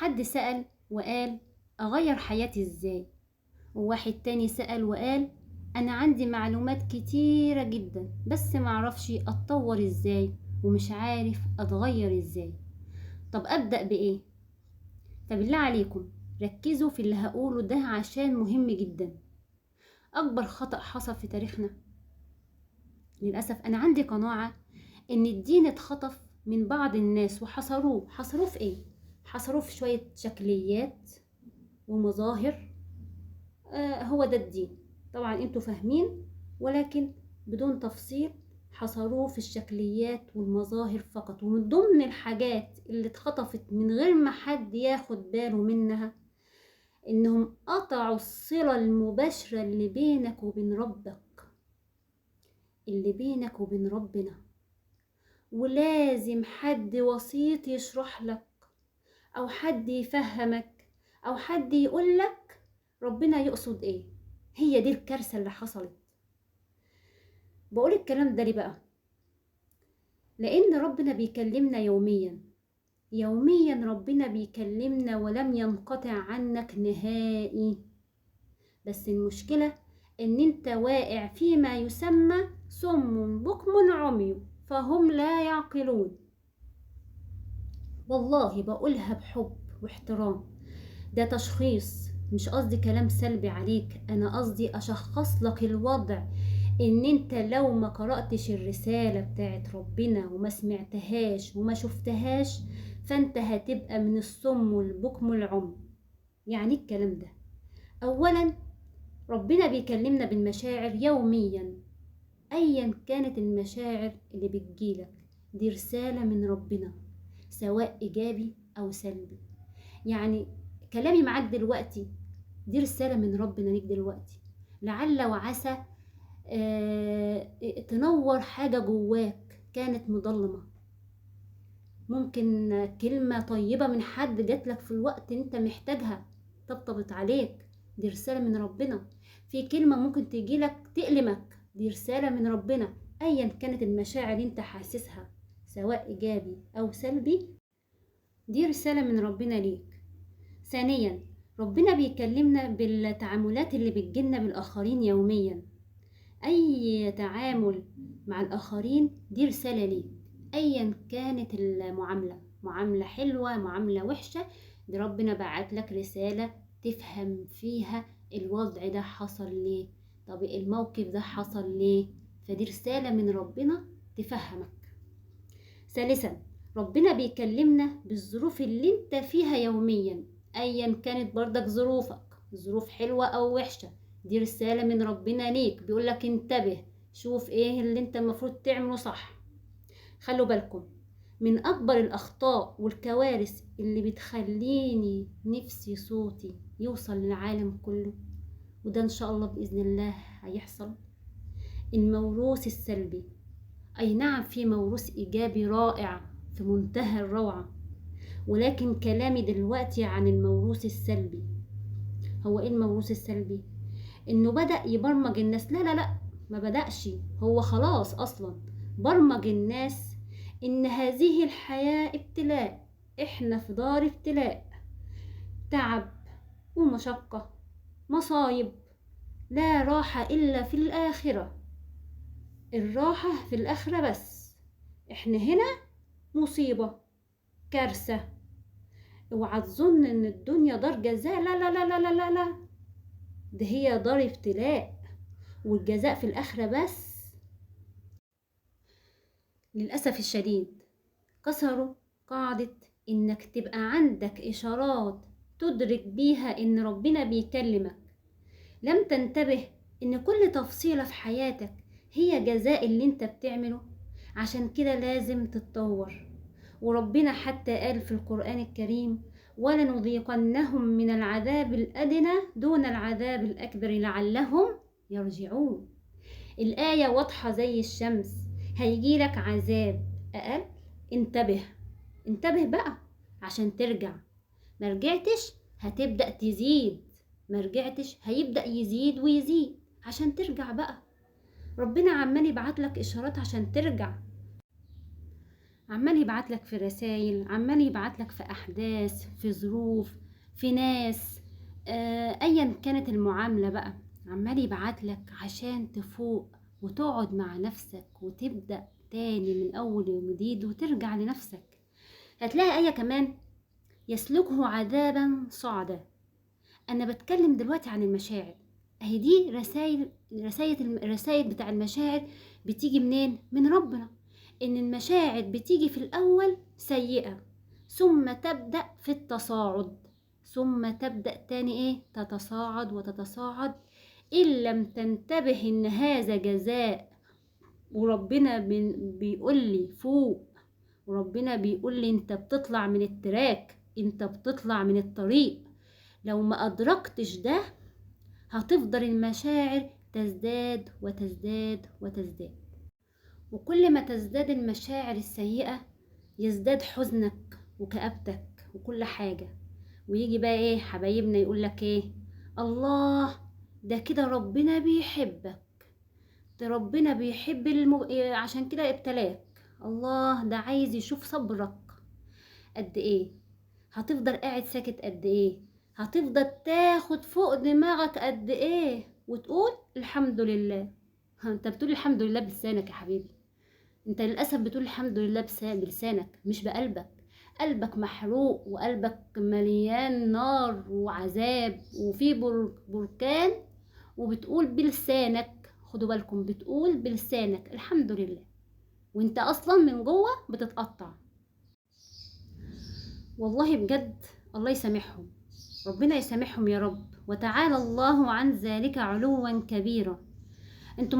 حد سأل وقال أغير حياتي إزاي، وواحد تاني سأل وقال أنا عندي معلومات كتيرة جدا بس معرفش أتطور إزاي ومش عارف أتغير إزاي. طب أبدأ بإيه؟ فبالله عليكم ركزوا في اللي هقوله ده عشان مهم جدا. أكبر خطأ حصل في تاريخنا، للأسف أنا عندي قناعة إن الدين اتخطف من بعض الناس وحصروه في إيه؟ حصروه في شوية شكليات ومظاهر. هو ده الدين. طبعا انتوا فاهمين، ولكن بدون تفصيل. حصروه في الشكليات والمظاهر فقط، ومن ضمن الحاجات اللي اتخطفت من غير ما حد ياخد باله منها انهم قطعوا الصلة المباشرة اللي بينك وبين ربك، اللي بينك وبين ربنا. ولازم حد وسيط يشرح لك، او حد يفهمك، او حد يقولك ربنا يقصد ايه. هي دي الكارثة اللي حصلت. بقول الكلام ده ليه بقى؟ لان ربنا بيكلمنا يوميا، يوميا ربنا بيكلمنا ولم ينقطع عنك نهائي. بس المشكلة ان انت واقع فيما يسمى صم بكم عمي فهم لا يعقلون. والله بقولها بحب واحترام، ده تشخيص، مش قصدي كلام سلبي عليك، انا قصدي اشخص لك الوضع. ان انت لو ما قرأتش الرسالة بتاعت ربنا وما سمعتهاش وما شفتهاش، فانت هتبقى من الصم والبكم العمي. يعني الكلام ده، اولا ربنا بيكلمنا بالمشاعر يوميا، ايا كانت المشاعر اللي بتجيلك دي رسالة من ربنا، سواء ايجابي او سلبي. يعني كلامي معاك دلوقتي دي رسالة من ربنا ليك دلوقتي، لعل وعسى تنور حاجة جواك كانت مظلمة. ممكن كلمة طيبة من حد جاتلك في الوقت انت محتاجها، طبطبت عليك، دي رسالة من ربنا. في كلمة ممكن تجيلك تألمك، دي رسالة من ربنا. ايا كانت المشاعر انت حاسسها سواء ايجابي او سلبي، دي رسالة من ربنا ليك. ثانيا ربنا بيكلمنا بالتعاملات اللي بتجيلنا بالآخرين يوميا. أي تعامل مع الآخرين دي رسالة ليك، أيا كانت المعاملة، معاملة حلوة معاملة وحشة، دي ربنا بعت لك رسالة تفهم فيها الوضع ده حصل ليه، طب الموقف ده حصل ليه، فدي رسالة من ربنا تفهمك. ثالثا ربنا بيكلمنا بالظروف اللي انت فيها يوميا، ايا كانت بردك ظروفك، ظروف حلوة او وحشة، دي رسالة من ربنا ليك، بيقولك انتبه، شوف ايه اللي انت المفروض تعمله صح. خلوا بالكم من اكبر الاخطاء والكوارث اللي بتخليني نفسي صوتي يوصل للعالم كله، وده ان شاء الله باذن الله هيحصل، الموروث السلبي. اي نعم في موروث ايجابي رائع في منتهى الروعة، ولكن كلامي دلوقتي عن الموروث السلبي. هو ايه الموروث السلبي؟ انه بدأ يبرمج الناس، لا لا لا، ما بدأش، هو خلاص اصلا برمج الناس ان هذه الحياة ابتلاء، احنا في دار ابتلاء، تعب ومشقة، مصايب، لا راحة الا في الاخرة، الراحة في الاخرة بس، احنا هنا مصيبة، كارثة. اوعى تظن ان الدنيا دار جزاء، لا لا لا لا لا لا لا، ده هي دار ابتلاء، والجزاء في الآخرة بس. للأسف الشديد كسروا قاعدة انك تبقى عندك اشارات تدرك بيها ان ربنا بيكلمك. لم تنتبه ان كل تفصيلة في حياتك هي جزاء اللي انت بتعمله، عشان كده لازم تتطور. وربنا حتى قال في القرآن الكريم ولنذيقنهم من العذاب الأدنى دون العذاب الأكبر لعلهم يرجعون. الآية واضحة زي الشمس، هيجيلك عذاب أقل، انتبه، انتبه بقى عشان ترجع. مرجعتش هتبدأ تزيد، مرجعتش هيبدأ يزيد ويزيد عشان ترجع بقى. ربنا عمال يبعتلك إشارات عشان ترجع. عمال يبعتلك في رسائل، عمال يبعتلك في أحداث، في ظروف، في ناس، أيا كانت المعاملة بقى، عمال يبعتلك عشان تفوق وتقعد مع نفسك وتبدأ تاني من أول وجديد وترجع لنفسك. هتلاقي آية كمان: يسلكه عذابا صعدا. أنا بتكلم دلوقتي عن المشاعر، أهي دي رسائل بتاع المشاعر بتيجي منين؟ من ربنا. إن المشاعر بتيجي في الأول سيئة، ثم تبدأ في التصاعد، ثم تبدأ تاني إيه؟ تتصاعد وتتصاعد، إن لم تنتبه إن هذا جزاء. وربنا بيقول لي فوق، وربنا بيقول لي أنت بتطلع من التراك، أنت بتطلع من الطريق. لو ما أدركتش ده هتفضل المشاعر تزداد وتزداد وتزداد، وكل ما تزداد المشاعر السيئة يزداد حزنك وكآبتك وكل حاجة. ويجي بقى ايه حبايبنا يقولك ايه؟ الله، ده كده ربنا بيحبك، ده ربنا بيحب عشان كده ابتلاك. الله، ده عايز يشوف صبرك قد ايه. هتفضل قاعد ساكت قد ايه؟ هتفضل تاخد فوق دماغك قد ايه وتقول الحمد لله؟ انت بتقول الحمد لله بلسانك يا حبيبي، انت للأسف بتقول الحمد لله بلسانك مش بقلبك. قلبك محروق وقلبك مليان نار وعذاب وفي بركان، وبتقول بلسانك، خدوا بالكم، بتقول بلسانك الحمد لله وانت اصلا من جوه بتتقطع. والله بجد الله يسامحهم، ربنا يسامحهم يا رب، وتعالى الله عن ذلك علوا كبيرا. انتوا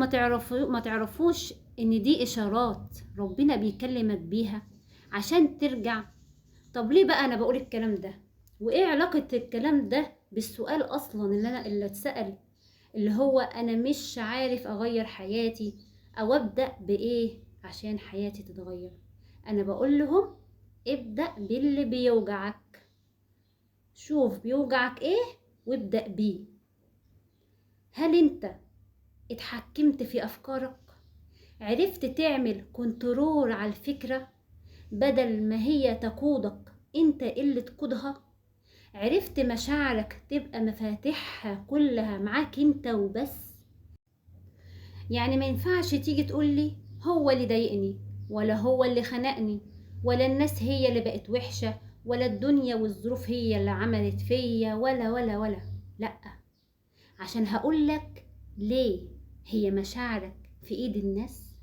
ما تعرفوش ان دي اشارات ربنا بيكلمك بيها عشان ترجع. طب ليه بقى انا بقول الكلام ده؟ وايه علاقة الكلام ده بالسؤال اصلا اللي اتسأل، اللي هو انا مش عارف اغير حياتي او ابدأ بايه عشان حياتي تتغير؟ انا بقول لهم ابدأ باللي بيوجعك، شوف بيوجعك ايه وابدأ بيه. هل انت اتحكمت في افكارك؟ عرفت تعمل كنترول على الفكرة بدل ما هي تقودك انت اللي تقودها؟ عرفت مشاعرك تبقى مفاتيحها كلها معاك انت وبس؟ يعني ما ينفعش تيجي تقولي هو اللي ضايقني، ولا هو اللي خنقني، ولا الناس هي اللي بقت وحشة، ولا الدنيا والظروف هي اللي عملت فيا، ولا لأ. عشان هقولك ليه. هي مشاعرك في ايد الناس؟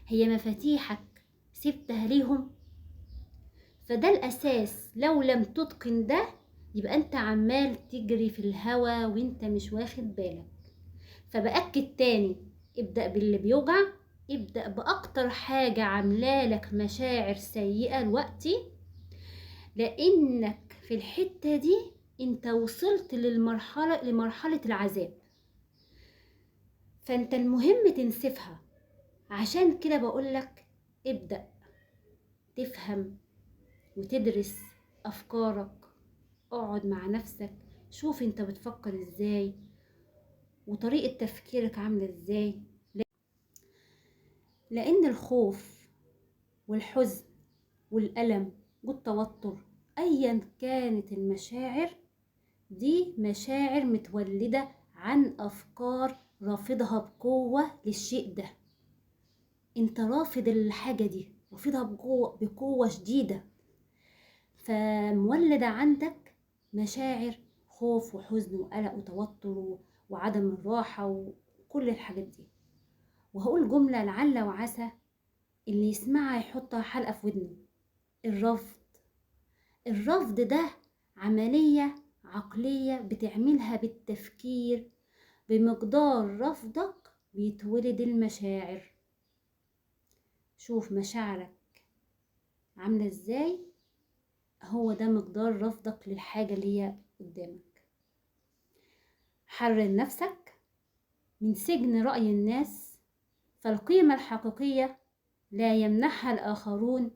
هي مفاتيحك سبتها ليهم؟ فده الأساس. لو لم تتقن ده يبقى انت عمال تجري في الهوا وانت مش واخد بالك. فبأكد تاني، ابدأ باللي بيوجع، ابدأ بأكتر حاجة عاملالك مشاعر سيئة دلوقتي، لأنك في الحتة دي انت وصلت لمرحلة العذاب، فانت المهم تنسفها. عشان كده بقولك ابدأ تفهم وتدرس أفكارك، اقعد مع نفسك، شوف انت بتفكر ازاي وطريقة تفكيرك عاملة ازاي. لأن الخوف والحزن والألم والتوتر أيا كانت المشاعر دي مشاعر متولدة عن أفكار رافضها بقوة للشيء ده. انت رافض الحاجة دي، رافضها بقوة شديدة، فمولدة عندك مشاعر خوف وحزن وقلق وتوتر وعدم الراحة وكل الحاجات دي. وهقول جملة لعل وعسى اللي يسمعها يحطها حلقة في ودنه: الرفض. الرفض ده عملية عقلية بتعملها بالتفكير، بمقدار رفضك بيتولد المشاعر. شوف مشاعرك عاملة ازاي، هو ده مقدار رفضك للحاجة اللي هي قدامك. حرر نفسك من سجن رأي الناس، فالقيمة الحقيقية لا يمنحها الآخرون،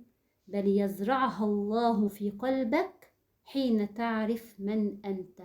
بل يزرعها الله في قلبك حين تعرف من أنت.